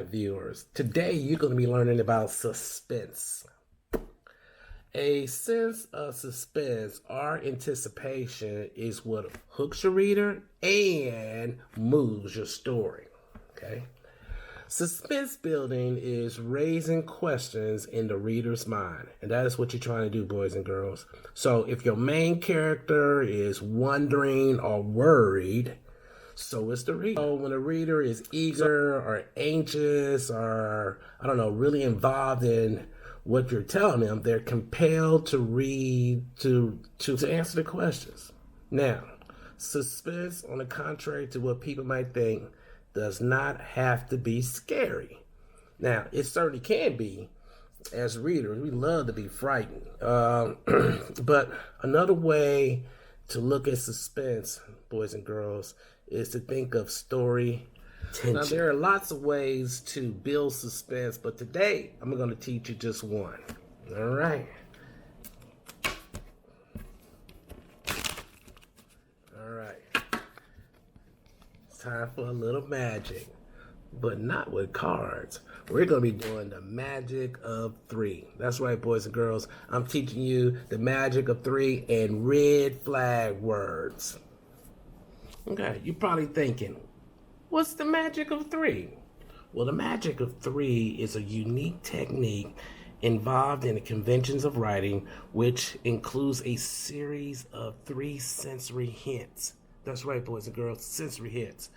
viewers. Today you're going to be learning about suspense. A sense of suspense or anticipation is what hooks your reader and moves your story. Okay? Suspense building is raising questions in the reader's mind, and that is what you're trying to do, boys and girls. So if your main character is wondering or worried, so is the reader. So when a reader is eager or anxious or, really involved in what you're telling them, they're compelled to read to answer the questions. Now, suspense, on the contrary to what people might think, does not have to be scary. Now, it certainly can be. As readers, we love to be frightened. But another way to look at suspense, boys and girls, is to think of story tension. Now, there are lots of ways to build suspense, but today I'm going to teach you just one. All right. All right. It's time for a little magic, but not with cards. We're going to be doing the magic of three. That's right, boys and girls. I'm teaching you the magic of three and red flag words. Okay, you're probably thinking, what's the magic of three? Well, the magic of three is a unique technique involved in the conventions of writing, which includes a series of three sensory hints. That's right, boys and girls, sensory hints.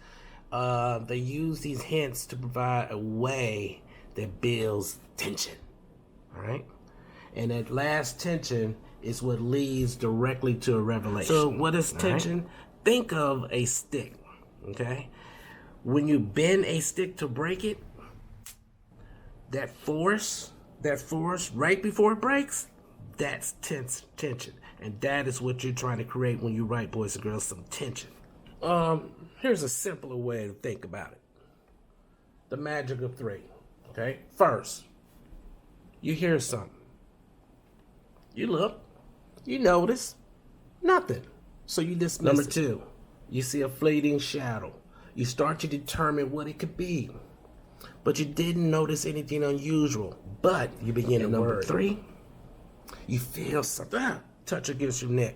They use these hints to provide a way that builds tension, all right? And that last tension is what leads directly to a revelation. So what is tension? Right? Think of a stick, okay? When you bend a stick to break it, that force right before it breaks, that's tension. And that is what you're trying to create when you write, boys and girls, some tension. Here's a simpler way to think about it. The magic of three, okay? First, you hear something. You look, you notice, nothing. So you dismiss it. Number two, you see a fleeting shadow. You start to determine what it could be. But you didn't notice anything unusual. But you begin to worry. Number three, you feel something touch against your neck.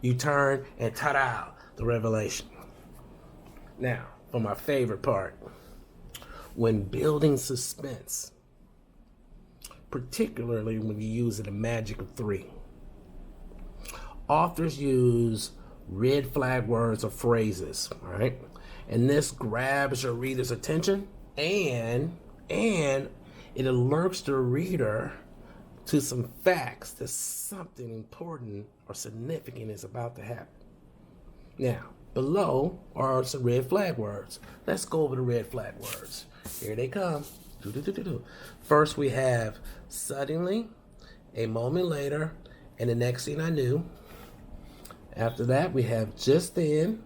You turn and ta-da, the revelation. Now, for my favorite part. When building suspense, particularly when you use the magic of three, authors use red flag words or phrases, all right? And this grabs your reader's attention and it alerts the reader to some facts that something important or significant is about to happen. Now, below are some red flag words. Let's go over the red flag words. Here they come. First, we have suddenly, a moment later, and the next thing I knew. After that, we have just then,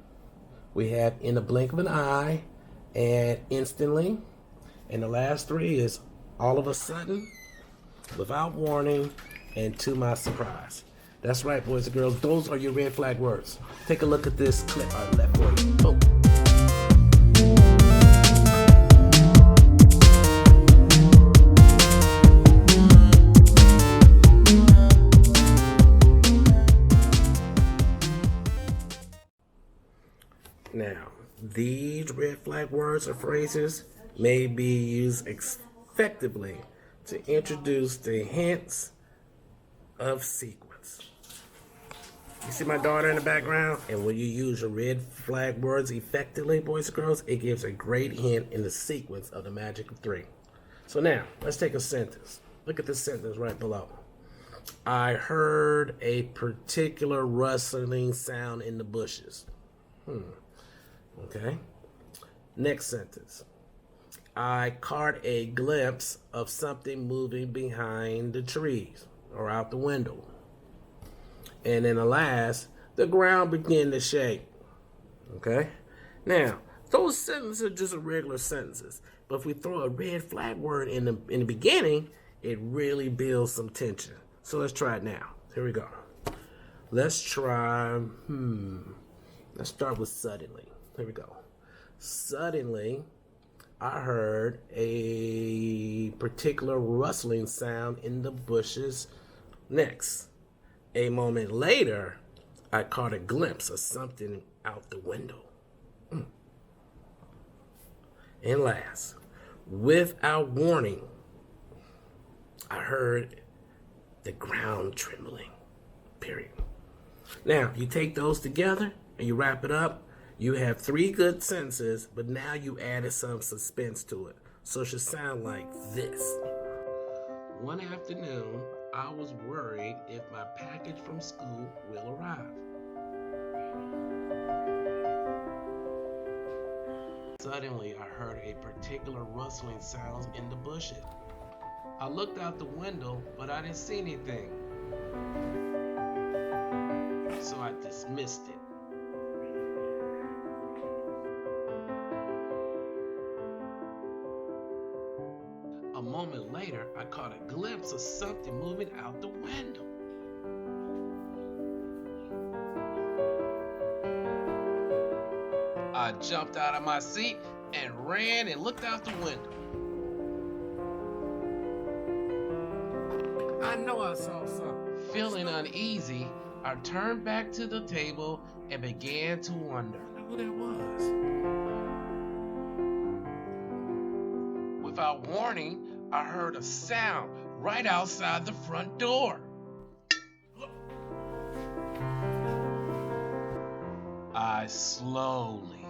we have in the blink of an eye, and instantly. And the last three is all of a sudden, without warning, and to my surprise. That's right, boys and girls. Those are your red flag words. Take a look at this clip I left for you. Boom. Now, these red flag words or phrases may be used effectively to introduce the hints of sequence. You see my daughter in the background? And when you use your red flag words effectively, boys and girls, it gives a great hint in the sequence of the magic of three. So now, let's take a sentence. Look at this sentence right below. I heard a particular rustling sound in the bushes. Okay. Next sentence. I caught a glimpse of something moving behind the trees or out the window. And then the last, the ground began to shake. Okay. Now, those sentences are just regular sentences. But if we throw a red flag word in the beginning, it really builds some tension. So let's try it now. Here we go. Let's try, let's start with suddenly. Here we go. Suddenly, I heard a particular rustling sound in the bushes next. A moment later, I caught a glimpse of something out the window. And last, without warning, I heard the ground trembling. Period. Now, you take those together and you wrap it up, you have 3 good sentences, but now you added some suspense to it. So it should sound like this. One afternoon, I was worried if my package from school will arrive. Suddenly, I heard a particular rustling sound in the bushes. I looked out the window, but I didn't see anything. So I dismissed it. A moment later, I caught a glimpse of something moving out the window. I jumped out of my seat and ran and looked out the window. I know I saw something. Feeling uneasy, I turned back to the table and began to wonder who that was. Without warning, I heard a sound right outside the front door. I slowly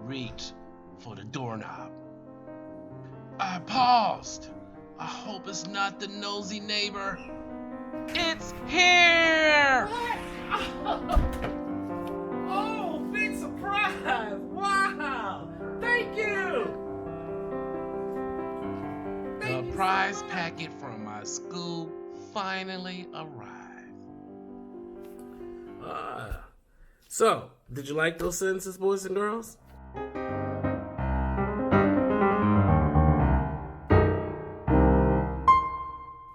reached for the doorknob. I paused. I hope it's not the nosy neighbor. It's here! What? Oh, big surprise! Wow! Thank you! The prize packet from my school finally arrived. So, did you like those sentences, boys and girls?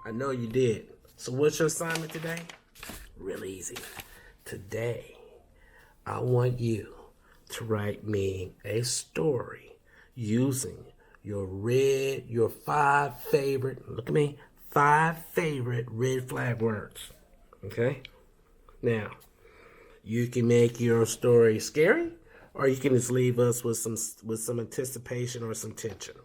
I know you did. So what's your assignment today? Real easy. Today, I want you to write me a story using your 5 favorite, look at me, 5 favorite red flag words. Okay? Now, you can make your story scary, or you can just leave us with some anticipation or some tension.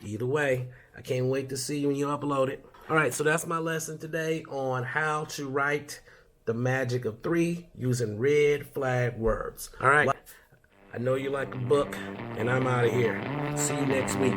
Either way, I can't wait to see you when you upload it. All right, so that's my lesson today on how to write the magic of 3 using red flag words. All right, I know you like a book, and I'm out of here. See you next week.